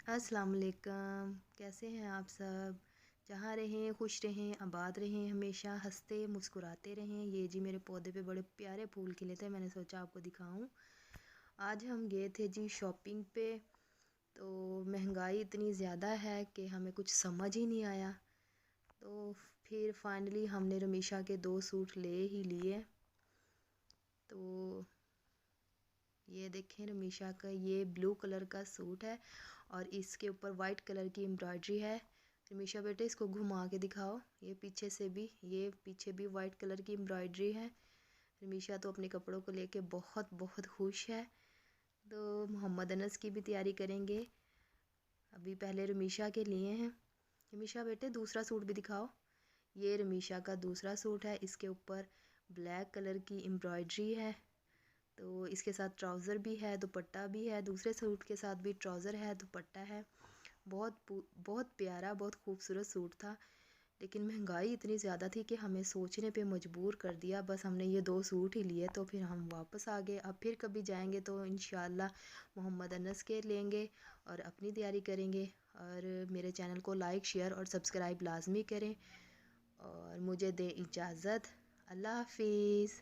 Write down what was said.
अस्सलाम वालेकुम। कैसे हैं आप सब? जहाँ रहें खुश रहें, आबाद रहें, हमेशा हंसते मुस्कुराते रहें। ये जी मेरे पौधे पे बड़े प्यारे फूल खिले थे, मैंने सोचा आपको दिखाऊं। आज हम गए थे जी शॉपिंग पे। तो महंगाई इतनी ज़्यादा है कि हमें कुछ समझ ही नहीं आया। तो फिर फाइनली हमने रमीशा के 2 सूट ले ही लिए। तो ये देखें, रमीशा का ये ब्लू कलर का सूट है और इसके ऊपर वाइट कलर की एम्ब्रॉयडरी है। रमीशा बेटे इसको घुमा के दिखाओ। ये पीछे से भी, ये पीछे भी वाइट कलर की एम्ब्रॉयडरी है। रमीशा तो अपने कपड़ों को लेके बहुत बहुत खुश है। तो मोहम्मद अनस की भी तैयारी करेंगे। अभी पहले रमीशा के लिए हैं। रमीशा बेटे दूसरा सूट भी दिखाओ। ये रमीशा का दूसरा सूट है, इसके ऊपर ब्लैक कलर की एम्ब्रॉयडरी है। तो इसके साथ ट्राउज़र भी है, दुपट्टा भी है। दूसरे सूट के साथ भी ट्राउज़र है, दुपट्टा है। बहुत प्यारा, बहुत खूबसूरत सूट था। लेकिन महंगाई इतनी ज़्यादा थी कि हमें सोचने पे मजबूर कर दिया। बस हमने ये 2 सूट ही लिए, तो फिर हम वापस आ गए। अब फिर कभी जाएंगे तो इंशाल्लाह मोहम्मद अनस के लेंगे और अपनी तैयारी करेंगे। और मेरे चैनल को लाइक, शेयर और सब्सक्राइब लाजमी करें। और मुझे दें इजाज़त। अल्लाह हाफिज़।